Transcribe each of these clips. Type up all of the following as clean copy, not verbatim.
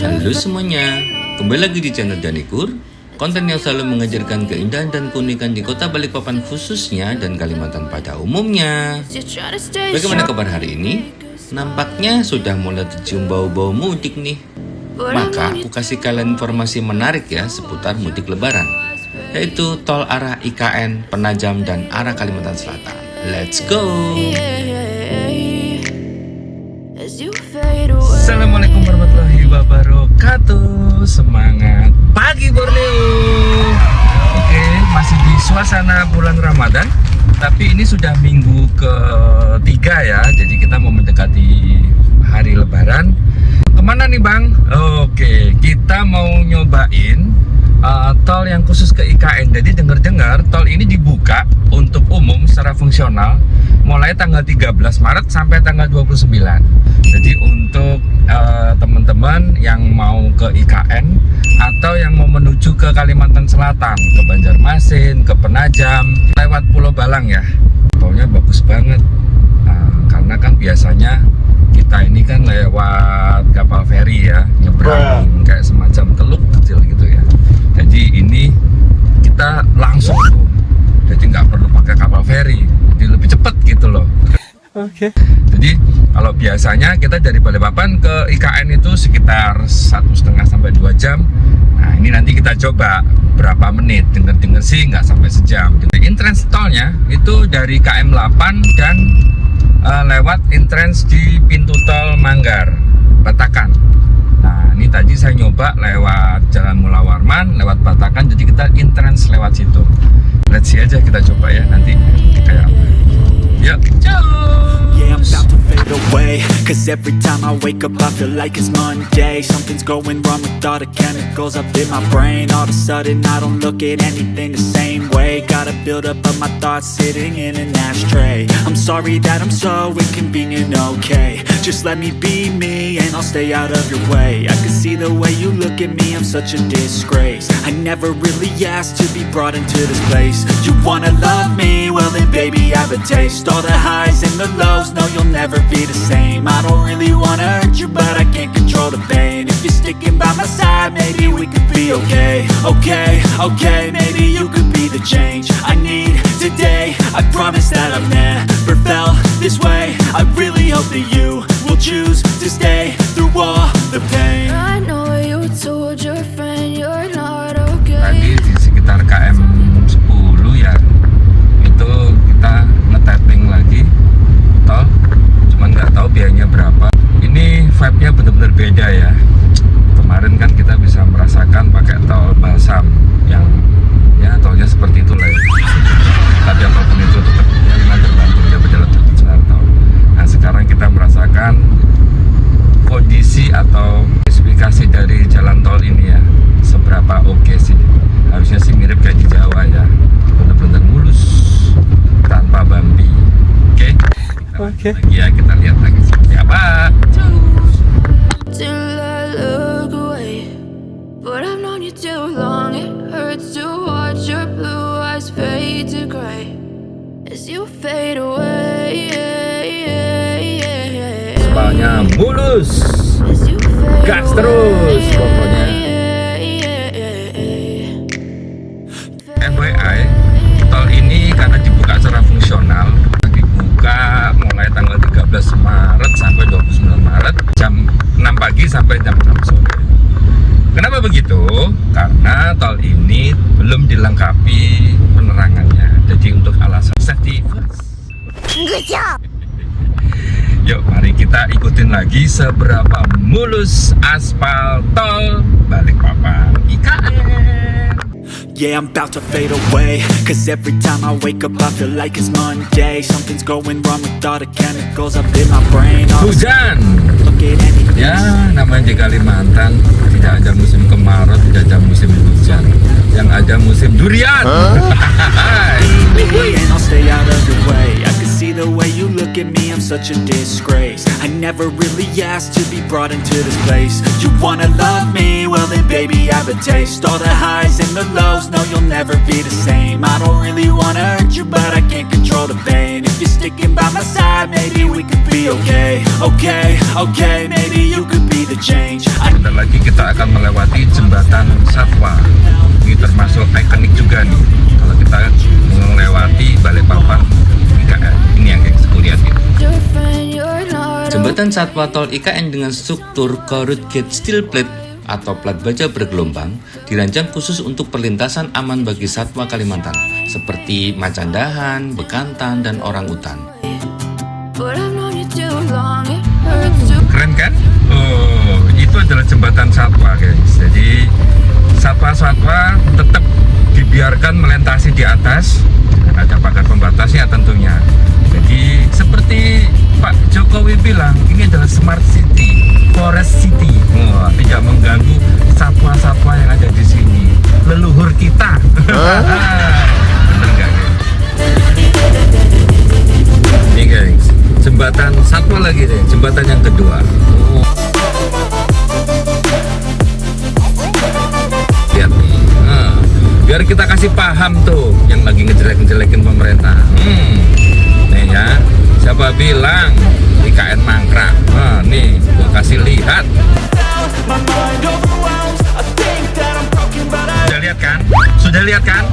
Halo semuanya, kembali lagi di channel Danikur, konten yang selalu mengajarkan keindahan dan keunikan di kota Balikpapan khususnya dan Kalimantan pada umumnya. Bagaimana kabar hari ini? Nampaknya sudah mulai tercium bau-bau mudik nih. Maka aku kasih kalian informasi menarik ya seputar mudik lebaran, yaitu tol arah IKN, Penajam, dan arah Kalimantan Selatan. Let's go! Assalamualaikum warahmatullahi wabarakatuh. Semangat pagi Borneo. Oke, masih di suasana bulan Ramadan, tapi ini sudah minggu ketiga ya. Jadi kita mau mendekati hari Lebaran. Kemana nih Bang? Oke, kita mau nyobain tol yang khusus ke IKN. Jadi dengar-dengar tol ini dibuka untuk umum secara fungsional mulai tanggal 13 Maret sampai tanggal 29. Jadi untuk teman-teman yang mau ke IKN atau yang mau menuju ke Kalimantan Selatan, ke Banjarmasin, ke Penajam, lewat Pulau Balang ya, tolnya bagus banget. Karena kan biasanya kita ini kan lewat kapal feri ya, nyebrang kayak semacam teluk kecil gitu ya. Jadi ini kita langsung tuh, jadi nggak perlu pakai kapal feri, jadi lebih cepat gitu loh. Oke. Jadi kalau biasanya kita dari Balikpapan ke IKN itu sekitar 1,5 sampai 2 jam. Nah ini nanti kita coba berapa menit. Dengar-dengar sih nggak sampai sejam. Entrance tolnya itu dari KM 8 dan lewat entrance di pintu tol Manggar, Batakan. Nah ini tadi saya nyoba lewat Jalan Mula Warman, lewat Batakan. Jadi kita entrance lewat situ. Let's see aja, kita coba ya nanti kayak apa. Yuk, yeah, I'm about to fade away, cause every time I wake up I feel like it's Monday. Something's going wrong with all the chemicals up in my brain. All of a sudden I don't look at anything the same way. Gotta build up of my thoughts sitting in an ashtray. I'm sorry that I'm so inconvenient, okay. Just let me be me and I'll stay out of your way. I can see the way you look at me, I'm such a disgrace. I never really asked to be brought into this place. You wanna love me? Well then baby I have a taste. All the highs and the lows, no you'll never be the same. I don't really wanna hurt you but I can't control the pain. If you're sticking by my side, maybe we could be okay. Okay, maybe you could be the change I need today. I promise that I've never felt this way. I really hope that you will choose to stay through all the pain. I know you told your friend you're not okay. tadi di sekitar KM 10 ya, itu kita nge-tapping lagi tol, cuman nggak tahu biayanya berapa. Ini vibe-nya bener-bener beda ya. Kemarin kan kita bisa merasakan pakai tol Balsam yang ya tolnya seperti itulah ya. Tapi apapun itu tetap ya terbantu ya berjalan jalan tol. Nah sekarang kita merasakan kondisi atau spesifikasi dari jalan tol ini ya, seberapa oke sih. Harusnya sih mirip kayak di Jawa ya, bener-bener mulus tanpa bumpy. Oke. Lagi ya, kita lihat lagi seperti apa. Till I look away, but I've known you too long. It hurts to watch your blue eyes fade to gray as you fade away. Spalnya mulus, As you fade gas terus pokoknya. FYI, tol ini karena dibuka secara fungsional, dibuka mulai tanggal 13 Maret sampai 29 Maret jam 6 pagi sampai jam 6 sore. Kenapa begitu? Karena tol ini belum dilengkapi penerangannya. Jadi untuk alasan safety first. Good job. Yuk mari kita ikutin lagi seberapa mulus aspal tol Balikpapan IKN. Yeah, I'm about to fade away, cause every time I wake up I feel like it's Monday. Something's going wrong with all the chemicals up in my brain. Hujan. Look at anything. Ya, namanya di Kalimantan tidak ada musim kemarau, tidak ada musim hujan. Yang ada musim durian. And I'll stay out of your way. I can see the way you look at me, I'm such a disgrace. I never really asked to be brought into this place. You wanna love me? Well then baby I have a taste. All the highs and the lows, no you'll never be the same. I don't really wanna hurt you but I can't control the pain. If you're sticking by my side, maybe we could be okay. Okay, maybe you could be the the change. Bentar lagi kita akan melewati jembatan Satwa. Ini termasuk ikonik juga nih. Kalau kita melewati Balikpapan IKN, ini yang aku lihat gitu. Jembatan Satwa Tol IKN dengan struktur corrugated gauge steel plate atau plat baja bergelombang dirancang khusus untuk perlintasan aman bagi satwa Kalimantan seperti macan dahan, bekantan, dan orang utan. Keren kan? Oh, itu adalah jembatan satwa guys. Jadi satwa-satwa tetap dibiarkan melintasi di atas. Ada pagar pembatasnya tentunya. Jadi seperti Pak Jokowi bilang, ini adalah smart city, forest city. Wah, tidak mengganggu satwa-satwa yang ada di sini. Leluhur kita. Bener nggak guys? Ini guys, jembatan satwa lagi nih, jembatan yang kedua. Oh. Lihat nih, biar kita kasih paham tuh yang lagi ngejelek-ngejelekin pemerintah. Nih ya, siapa bilang IKN mangkrak? Nih, gua kasih lihat. Sudah lihat kan? Sudah lihat kan?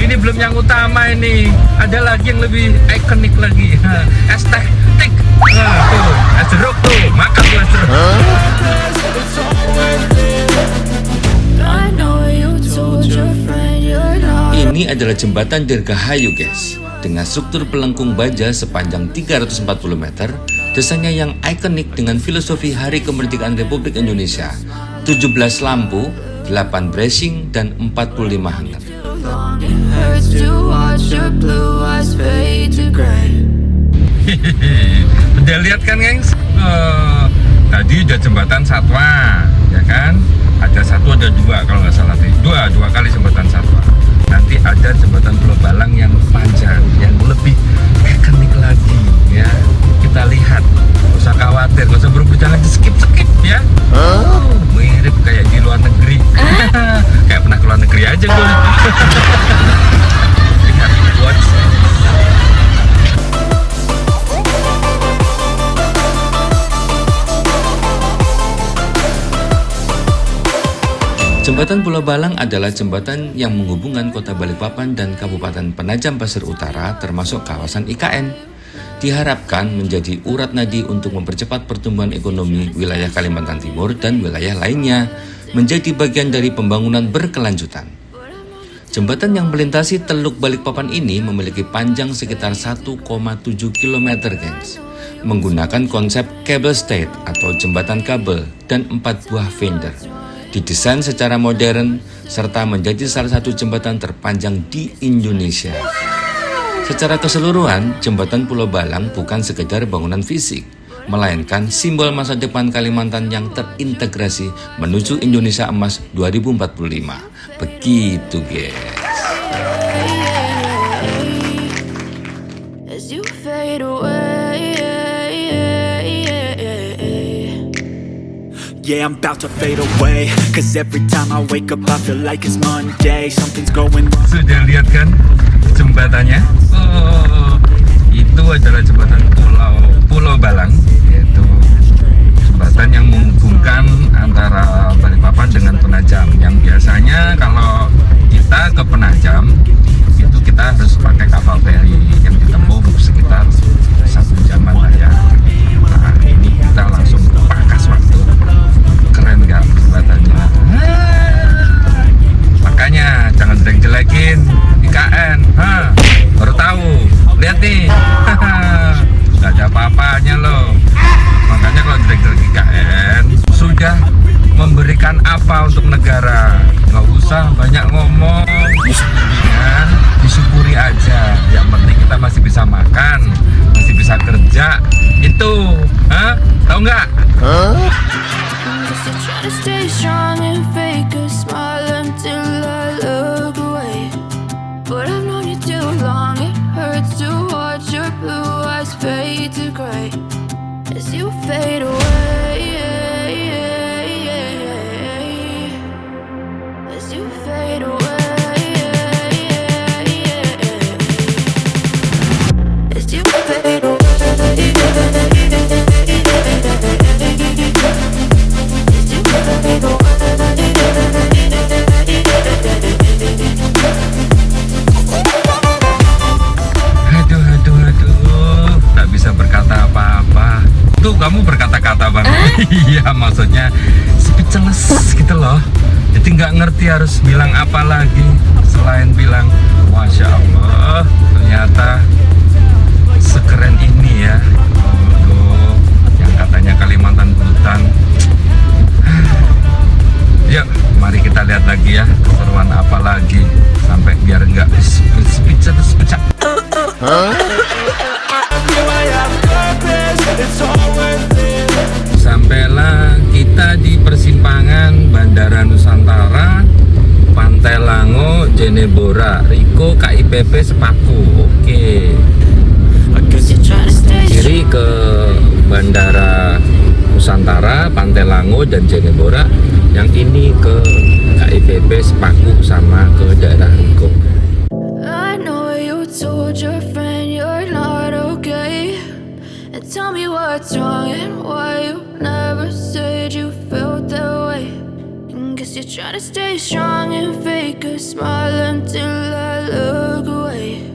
Ini belum yang utama ini. Ada lagi yang lebih ikonik lagi. Es teh tik. Tuh, es jeruk tuh. Makan tuh es jeruk. Ini adalah jembatan Dirgahayu guys, dengan struktur pelengkung baja sepanjang 340 meter, desainnya yang ikonik dengan filosofi Hari Kemerdekaan Republik Indonesia, 17 lampu, 8 bracing, dan 45 hanger. Udah lihat kan gengs? Tadi udah jembatan Satwa, ya kan? Ada satu, ada dua kalau nggak salah. Dua kali jembatan Satwa. Nanti ada jembatan Pulau Balang yang panjang, yang lebih ikonik lagi, ya. Kita lihat, nggak usah khawatir, nggak usah berbicara lagi, skip ya. Mirip kayak di luar negeri. Kayak pernah ke luar negeri aja gue. Lihat, watch. Jembatan Pulau Balang adalah jembatan yang menghubungkan kota Balikpapan dan Kabupaten Penajam Pasir Utara termasuk kawasan IKN. Diharapkan menjadi urat nadi untuk mempercepat pertumbuhan ekonomi wilayah Kalimantan Timur dan wilayah lainnya, menjadi bagian dari pembangunan berkelanjutan. Jembatan yang melintasi Teluk Balikpapan ini memiliki panjang sekitar 1,7 km gengs, menggunakan konsep cable stayed atau jembatan kabel dan 4 buah fender. Didesain secara modern serta menjadi salah satu jembatan terpanjang di Indonesia. Secara keseluruhan, jembatan Pulau Balang bukan sekedar bangunan fisik, melainkan simbol masa depan Kalimantan yang terintegrasi menuju Indonesia Emas 2045. Begitu, guys. Yeah, I'm about to fade away, cause every time I wake up I feel like it's Monday. Something's going wrong. Sudah lihat kan jembatannya? Oh, itu adalah jembatan Pulau Balang, yaitu jembatan yang menghubungkan antara Balikpapan dengan Penajam. Yang biasanya kalau kita ke Penajam itu kita harus pakai kapal feri yang ditempuh sekitar 1 jaman lah ya. Nah, ini kita langsung pakas waktu. Keren nggak jembatannya? Makanya jangan jelek-jelekin IKN. Baru tahu, lihat nih. Nggak ada apa-apanya loh. Makanya kalau jelek-jelek IKN sudah memberikan apa untuk negara, nggak usah banyak ngomong, ya, disyukuri aja. Yang penting kita masih bisa makan, masih bisa kerja. Itu, tahu nggak? Try to stay strong and fake a smile until I look away. But I've known you too long, it hurts to watch your blue eyes fade to gray as you fade away. As you fade away. As you fade away. berkata-kata bang. Iya, maksudnya speechless gitu loh. Jadi nggak ngerti harus bilang apa lagi selain bilang Masya Allah, ternyata sekeren ini ya. Oh, yang katanya Kalimantan Hutan. Yuk, mari kita lihat lagi ya keseruan apa lagi sampai biar nggak speechless. Sampailah kita di persimpangan Bandara Nusantara, Pantai Lango, Jenebora, Riko, KIPP Sepaku. Oke. Kiri ke Bandara Nusantara, Pantai Lango dan Jenebora. Yang ini ke KIPP Sepaku sama ke daerah Riko. I know you told your friend you're not okay, and tell me what's wrong and why you never said you felt that way. And guess you're trying to stay strong and fake a smile until I look away.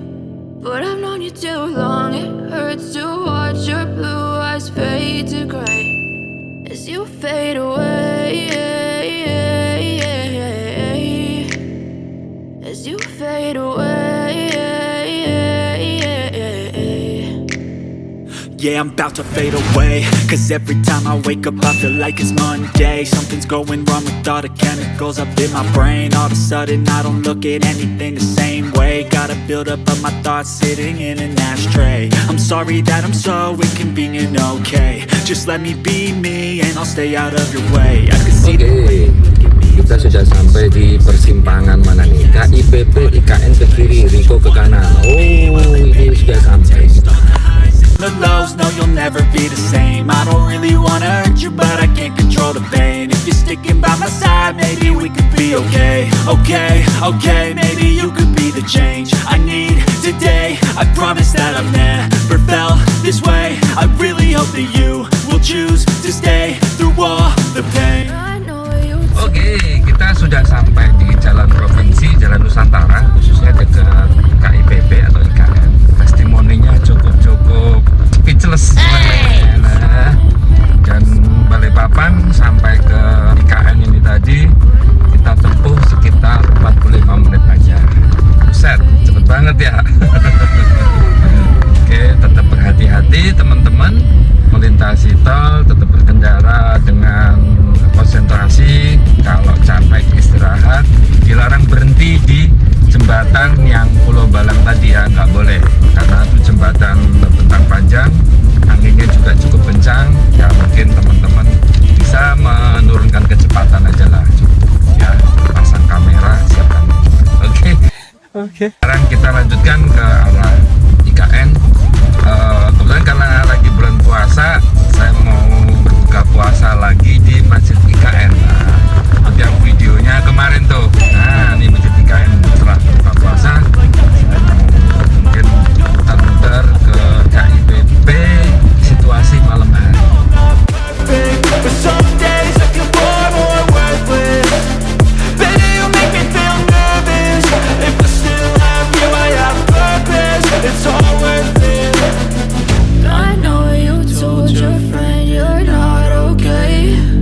But I've known you too long, it hurts to watch your blue eyes fade to gray as you fade away, as you fade away. Yeah, I'm about to fade away, cause every time I wake up I feel like it's Monday. Something's going wrong with all the chemicals up in my brain. All of a sudden I don't look at anything the same way. Gotta build up of my thoughts sitting in an ashtray. I'm sorry that I'm so inconvenient, okay. Just let me be me and I'll stay out of your way. I can see Oke, kita sudah sampai di persimpangan mana nih? KIPP IKN ke kiri, Riko ke kanan. Oh, ini sudah sampai. the lows, no, you'll never be the same. I don't really wanna hurt you, but I can't control the pain. If you're sticking by my side, maybe we could be okay. Okay, maybe you could be the change I need today. I promise that I've never felt this way. I really hope that you will choose to stay through all the pain. I know you Oke, kita sudah sampai di Jalan Provinsi, Jalan Nusantara, khususnya dekat KIPP atau IKN. Testimoninya cukup speechless. Nah, dan Balikpapan sampai ke IKN ini tadi kita tempuh sekitar 45 menit aja. Buset, cepet banget ya. Oke, tetap berhati-hati teman-teman melintasi tol, tetap berkendara dengan konsentrasi. Kalau capek istirahat, dilarang berhenti di jembatan yang Pulau Balang tadi ya, nggak boleh karena itu jembatan terbentang panjang, anginnya juga cukup kencang ya. Mungkin teman-teman bisa menurunkan kecepatan aja lah ya, pasang kamera, siapkan. Oke. Sekarang kita lanjutkan ke arah IKN. Kebetulan karena lagi bulan puasa, saya mau berbuka puasa lagi di Masjid IKN. Nah, yang videonya kemarin tuh. Nah, ini Masjid IKN setelah berbuka puasa. Saya mau mungkin muter-muter ke KIPP situasi malam hari.